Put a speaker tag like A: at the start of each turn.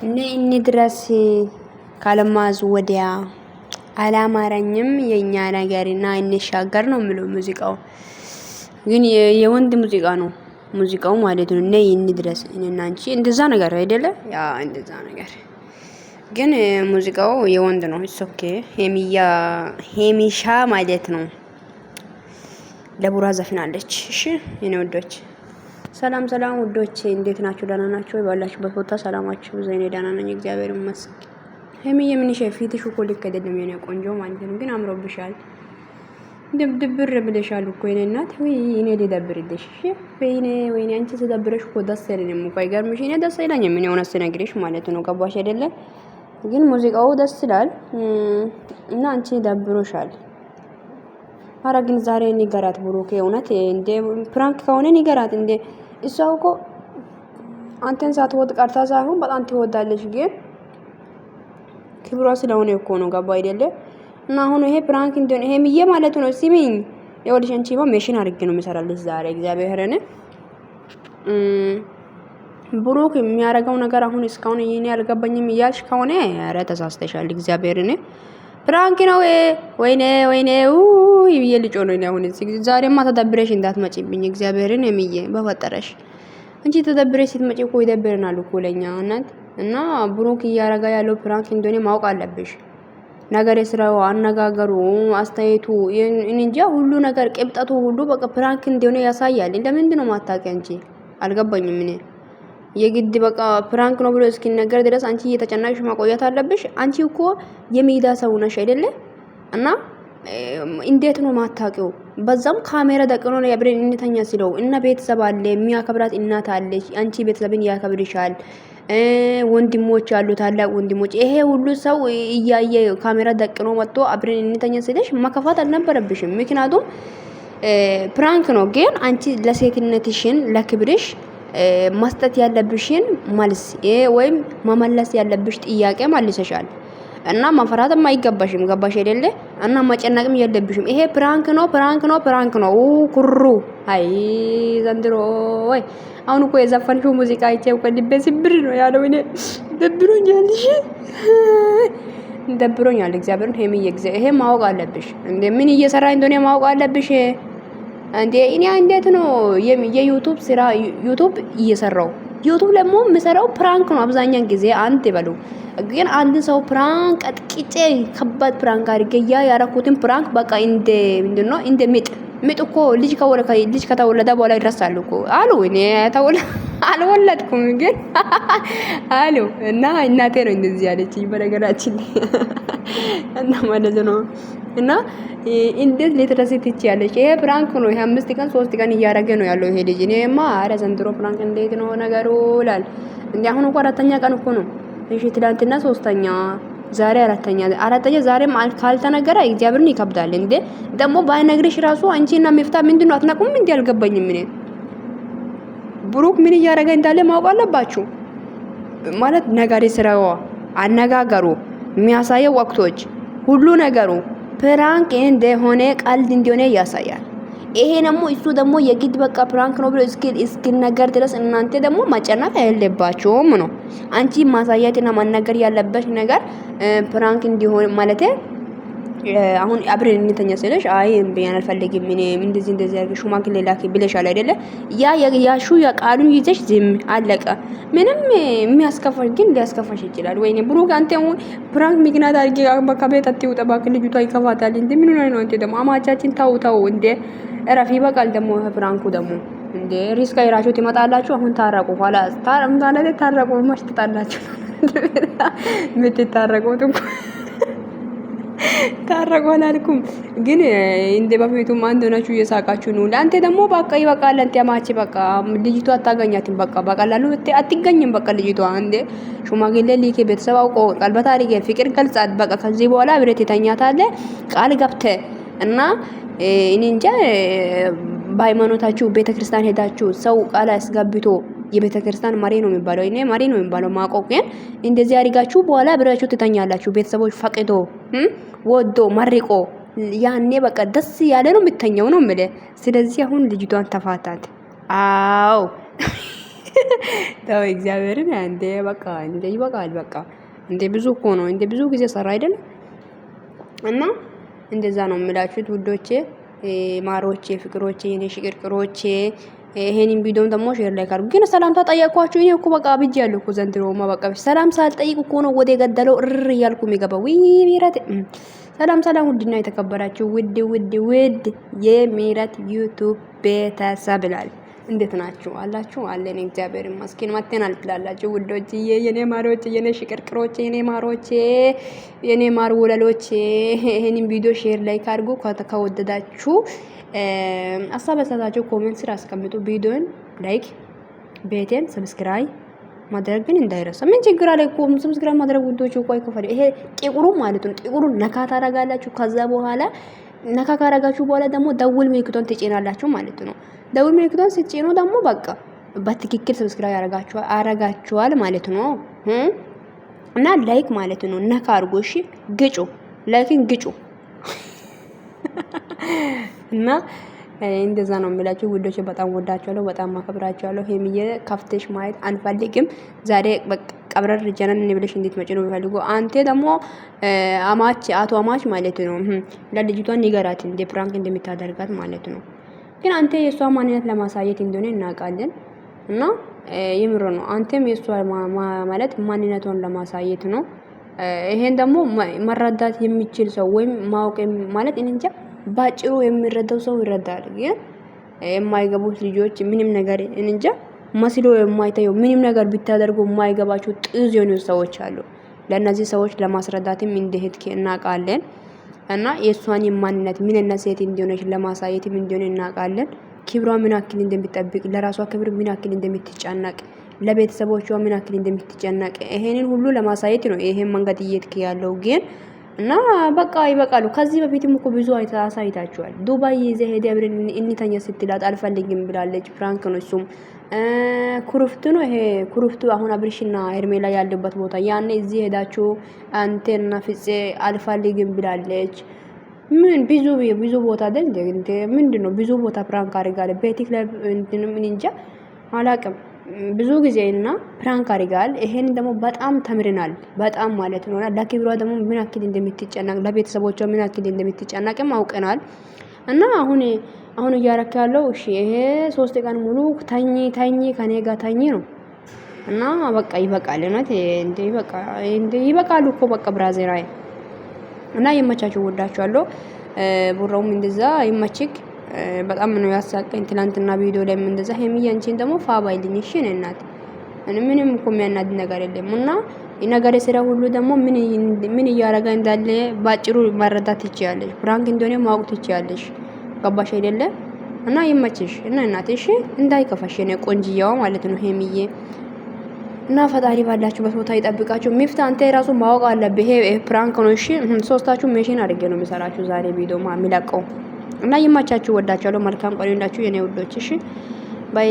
A: እኔ ድረስ ካለማዝ ወዲያ አላማረኝም የኛ ነገርና እንሻገር ነው የሚለው ሙዚቃው። ግን የወንድ ሙዚቃ ነው ሙዚቃው ማለት ነው። እኔ ድረስ እኔና አንቺ እንደዛ ነገር አይደለ? ያ እንደዛ ነገር ግን ሙዚቃው የወንድ ነው። ኢትስ ኦኬ ሄሚሻ ማለት ነው። ለቡራ ዘፍናለች። እሺ የኔ ወዶች ሰላም ሰላም ውዶቼ እንዴት ናችሁ? ደህና ናችሁ? ባላችሁበት ቦታ ሰላማችሁ ዘይኔ ደህና ነኝ እግዚአብሔር ይመስገን። ሄሚዬ ምን ፊትሽ እኮ ልክ አይደለም የኔ ቆንጆ ማለት ነው። ግን አምሮብሻል። ድብር ብለሻል እኮ የኔ እናት። ወይ እኔ ልደብርልሽ? እሺ ወይኔ አንቺ ስደብረሽ እኮ ደስ አይለኝም እኮ አይገርምሽ? እኔ ደስ አይለኝም ምን ሆነስ ነግሬሽ ማለት ነው። ገባሽ አይደለ? ግን ሙዚቃው ደስ ይላል እና አንቺ ደብሮሻል። አረ ግን ዛሬ ንገራት ብሩክ፣ እውነት እንደ ፕራንክ ከሆነ ንገራት እንደ እሷ እኮ አንተን ሳትወድ ቀርታ ሳይሆን በጣም ትወዳለች። ግን ክብሯ ስለሆነ እኮ ነው። ገባ አይደለ? እና አሁን ይሄ ፕራንክ እንደሆነ ይሄ ምዬ ማለት ነው። ሲሚኝ የወልሽ አንቺ ሜሽን አድርጌ ነው የምሰራልሽ ዛሬ እግዚአብሔርን። ብሩክ የሚያረጋው ነገር አሁን እስካሁን ይሄን ያልገባኝም እያልሽ ከሆነ ኧረ ተሳስተሻል። እግዚአብሔርን ፕራንክ ነው። ወይኔ ይልጮ ነው አሁን ዛሬማ ተደብረሽ እንዳትመጪብኝ እግዚአብሔርን የሚዬ በፈጠረሽ አንቺ ተደብረሽ ስትመጪ እኮ ይደብረናል እኮ ለኛ እናት። እና ብሩክ እያረጋ ያለው ፕራንክ እንደሆነ ማወቅ አለብሽ። ነገር ስራው፣ አነጋገሩ፣ አስተያየቱ እንጃ ሁሉ ነገር ቅብጠቱ ሁሉ በቃ ፕራንክ እንደሆነ ያሳያል። ለምንድን ነው ማታውቂ አንቺ? አልገባኝም እኔ የግድ በቃ ፕራንክ ነው ብሎ እስኪነገር ድረስ አንቺ እየተጨናቅሽ ማቆየት አለብሽ። አንቺ እኮ የሚዲያ ሰው ነሽ አይደለ? እና እንዴት ነው ማታውቂው? በዛም ካሜራ ደቅኖ ነው ያብረን እንተኛ ሲለው እና ቤተሰብ አለ የሚያከብራት እናት አለች። አንቺ ቤተሰብን ያከብርሻል። ወንድሞች አሉ፣ ታላቅ ወንድሞች። ይሄ ሁሉ ሰው እያየ ካሜራ ደቅኖ መጥቶ አብረን እንተኛ ሲለሽ መከፋት አልነበረብሽም። ምክንያቱም ፕራንክ ነው። ግን አንቺ ለሴትነትሽን ለክብርሽ መስጠት ያለብሽን መልስ ወይም መመለስ ያለብሽ ጥያቄ መልሰሻል እና መፈራትም አይገባሽም። ገባሽ አይደለ? እና መጨነቅም የለብሽም። ይሄ ፕራንክ ነው ኩሩ። አይ ዘንድሮ ወይ አሁን እኮ የዘፈንሽው ሙዚቃ አይቼ እኮ ልቤ ስብር ነው ያለው። እኔ ደብሮኛል እግዚአብሔርን። ይሄ ማወቅ አለብሽ እንዴ ምን እየሰራ እንደሆነ ማወቅ አለብሽ እንዴ። እኔ እንዴት ነው የዩቲዩብ ስራ ዩቲዩብ እየሰራው ዩቲዩብ ደግሞ የምሰራው ፕራንክ ነው አብዛኛውን ጊዜ። አንተ ይበሉ ግን አንድ ሰው ፕራንክ አጥቂጬ ከባድ ፕራንክ አድርጌ ያረኩትን ፕራንክ በቃ እንደ ምንድነው እንደ ምጥ እኮ ልጅ ከተወለደ በኋላ ይረሳሉ እኮ አሉ። እኔ አልወለድኩም ግን አሉ እና እናቴ ነው እንደዚህ ያለችኝ በነገራችን እና ማለት ነው። እና እንዴት ልትረሲ ትችያለሽ? ይሄ ፕራንክ ነው። ይሄ 5 ቀን 3 ቀን እያረገ ነው ያለው ይሄ ልጅ። እኔማ አረ ዘንድሮ ፕራንክ እንዴት ነው ነገሩ ይላል እንዴ። አሁን እኮ 4ኛ ቀን እኮ ነው። እሺ ትላንትና 3ኛ ዛሬ 4ኛ ዛሬም ካልተነገረ እግዚአብሔርን ይከብዳል እንዴ። ደግሞ ባይነግርሽ ራሱ አንቺና መፍታ ምንድነው አትነቁም እንዴ? አልገባኝም እኔ። ብሩክ ምን እያረገ እንዳለ ማወቅ አለባችሁ ማለት ነገሬ፣ ስራው፣ አነጋገሩ፣ የሚያሳየው ወቅቶች ሁሉ ነገሩ ፕራንክ እንደሆነ ቀልድ እንደሆነ ያሳያል። ይሄ ደግሞ እሱ ደግሞ የግድ በቃ ፕራንክ ነው ብሎ እስኪነገር ድረስ እናንተ ደግሞ መጨነቅ አይደለባችሁም ነው። አንቺ ማሳየትና ማናገር ያለበት ነገር ፕራንክ እንዲሆን ማለት አሁን አብረን እንተኛ ስለሽ አይ ቢያን አልፈልግም እኔ እንደዚህ አርገሽ ሽማግሌ ላኪ ብለሻል አይደለ? ያሹ ቃሉን ይዘሽ ዝም አለቀ። ምንም የሚያስከፋሽ ግን ሊያስከፋሽ ይችላል። ወይኔ ብሩክ አንተ ፕራንክ ምክንያት አድርጌ ከቤት አትውጣ እባክህ ልጅቷ ይከፋታል እንዴ። ምን ነው አንተ ደግሞ አማቻችን ታው እንዴ እረፊ። በቃል ደግሞ ፕራንኩ ደግሞ እንዴ ሪስክ አይራችሁ ትመጣላችሁ። አሁን ታረቁ ኋላ ታረቁ ማሽ ተጣላችሁ ምትታረቁት እንኳ ታረቁ አላልኩም ግን እንደ በፊቱም አንድ ሆናችሁ እየሳቃችሁ ነው። አንተ ደግሞ በቃ ይበቃል። አንተ ያማች በቃ ልጅቷ አታገኛትም። በቃ በቀላሉ አትገኝም። በቃ ልጅቷ እንደ ሽማግሌ ሊኬ ቤተሰብ አውቆ ቀልበታ አድርጌ ፍቅር ገልጻት በቃ ከዚህ በኋላ ብረት የተኛታለ ቃል ገብተ እና እኔ እንጃ በሃይማኖታችሁ ቤተክርስቲያን ሄዳችሁ ሰው ቃል አስገብቶ የቤተክርስቲያን መሪ ነው የሚባለው እኔ መሪ ነው የሚባለው ማቆቅን እንደዚህ አድርጋችሁ በኋላ ብራችሁ ትተኛላችሁ። ቤተሰቦች ፈቅዶ ወዶ መርቆ ያኔ በቃ ደስ ያለ ነው የምተኛው ነው ማለት። ስለዚህ አሁን ልጅቷን ተፋታት። አዎ ተው እግዚአብሔርን እንዴ በቃ እንዴ ይበቃል። በቃ እንዴ ብዙ እኮ ነው እንዴ ብዙ ጊዜ ሰራ አይደል? እና እንደዛ ነው የምላችሁት ውዶቼ፣ ማሮቼ፣ ፍቅሮቼ፣ የኔ ሽቅርቅሮቼ። ይሄንን ቪዲዮም ደግሞ ሼር ላይ ካርጉ። ግን ሰላምታ ጠየቅኳችሁ። እኔ እኮ በቃ ብጅ ያለው እኮ ዘንድሮማ በቃ ሰላም ሳልጠይቅ እኮ ነው ወደ ገደለው እር እያልኩ የሚገባው። ምህረት ሰላም ሰላም፣ ውድና የተከበራችሁ ውድ የምህረት ዩቲዩብ ቤተሰብ ይላል። እንዴት ናችሁ? አላችሁ? አለን እግዚአብሔር ይመስገን። መተናል ትላላችሁ ውዶች፣ የኔ ማሮች፣ የኔ ሽቅርቅሮች፣ የኔ ማሮች፣ የኔ ማር ወለሎች። ይሄንን ቪዲዮ ሼር ላይክ አድርጉ። ከወደዳችሁ ሀሳብ አስተያየታችሁ ኮሜንት ስር አስቀምጡ። ቪዲዮን ላይክ፣ ቤቴን ሰብስክራይብ ማድረግ ግን እንዳይረሳ። ምን ችግር አለ እኮ ሰብስክራይብ ማድረግ ውዶች። ቆይ ከፈለ ይሄ ጥቁሩ ማለት ነው። ጥቁሩን ነካ ታረጋላችሁ። ከዛ በኋላ ነካ ካረጋችሁ በኋላ ደግሞ ደውል ምልክቱን ትጭናላችሁ ማለት ነው። ደውል ምልክቱን ስትጭኑ ደግሞ በቃ በትክክል ሰብስክራይብ ያረጋችኋል ማለት ነው። እና ላይክ ማለት ነው ነካ አድርጎ እሺ፣ ግጩ፣ ላይክን ግጩ። እና እንደዛ ነው የሚላችሁ ውዶች። በጣም ወዳችኋለሁ፣ በጣም ማከብራችኋለሁ። ሄምዬ ከፍተሽ ማየት አንፈልግም። ዛሬ ቀብረር ጀነን ብለሽ እንዴት መጭ ነው የሚፈልጉ። አንተ ደግሞ አቶ አማች ማለት ነው ለልጅቷን ንገራት እንደ ፕራንክ እንደምታደርጋት ማለት ነው። ግን አንተ የሷ ማንነት ለማሳየት እንደሆነ እናውቃለን። እና የምሮ ነው አንተም የሷ ማለት ማንነቷን ለማሳየት ነው። ይሄን ደግሞ መረዳት የሚችል ሰው ወይም ማወቅ ማለት እንጃ ባጭሩ የሚረዳው ሰው ይረዳል። ግን የማይገቡት ልጆች ምንም ነገር እንጃ መስሎ የማይታየው ምንም ነገር ቢታደርጉ የማይገባቸው ጥዝ የሆኑ ሰዎች አሉ። ለእነዚህ ሰዎች ለማስረዳትም እንደሄድክ እናውቃለን። እና የእሷን የማንነት ምንና ሴት እንደሆነች ለማሳየትም እንደሆነ እናውቃለን። ክብሯ ምን ያክል እንደሚጠብቅ፣ ለራሷ ክብር ምን ያክል እንደምትጨነቅ፣ ለቤተሰቦቿ ምን ያክል እንደምትጨነቅ ይሄንን ሁሉ ለማሳየት ነው ይሄን መንገድ እየሄድክ ያለው። ግን እና በቃ ይበቃሉ። ከዚህ በፊትም እኮ ብዙ አሳይታችኋል። ዱባይ ይዘህ ሄደ አብረን እንተኛ ስትላት አልፈልግም ብላለች። ፍራንክ ነው እሱም። ኩሩፍቱ ነው ይሄ ኩሩፍቱ። አሁን አብርሽና ሄርሜላ ያለበት ቦታ ያኔ እዚህ ሄዳችሁ አንተና ፍፄ አልፈልግም ብላለች። ምን ብዙ ቦታ አይደል እንዴ? ምንድነው ብዙ ቦታ ፕራንክ አድርጋለ። ቤቲክ ላይ ምን እንጃ አላቅም ብዙ ጊዜ እና ፕራንክ አድርጋል። ይሄን ደግሞ በጣም ተምርናል። በጣም ማለት ነውና ለክብሯ ደግሞ ምን ያክል እንደምትጨነቅ፣ ለቤተሰቦቿ ምን ያክል እንደምትጨነቅም አውቀናል። እና አሁን እያረክ ያለው እሺ ይሄ 3 ቀን ሙሉ ተኝ ከኔ ጋር ተኝ ነው። እና በቃ ይበቃል። እንዴ ይበቃሉ እኮ በቃ ብራዘራይ። እና ይመቻችሁ፣ ወዳችኋለሁ። ቡራውም እንደዛ ይመችክ። በጣም ነው ያሳቀኝ ትላንትና ቪዲዮ ላይ እንደዛ ሄሚዬ አንቺን ደግሞ ፋባይልኝ እሺ ነው እናት። ምንም እኮ የሚያናድ ነገር የለም። እና የነገር ስራ ሁሉ ደግሞ ምን እያረጋ እንዳለ ባጭሩ መረዳት ትችያለሽ። ፕራንክ እንደሆነ ማወቅ ትችያለሽ። ገባሽ አይደለ? እና ይመችሽ እና እናት እሺ እንዳይከፋሽ ነው ቆንጅያዋ ማለት ነው ሄሚዬ። እና ፈጣሪ ባላችሁበት ቦታ ይጠብቃችሁ። ሚፍታ አንተ የራሱ ማወቅ አለብህ። ይሄ ፕራንክ ነው እሺ። ሶስታችሁ ሜሽን አድርጌ ነው የሚሰራችሁ ዛሬ ቪዲዮ የሚለቀው። እና ይመቻችሁ፣ ወዳችኋለሁ። መልካም ቆይታችሁ የኔ ውዶች እሺ ባይ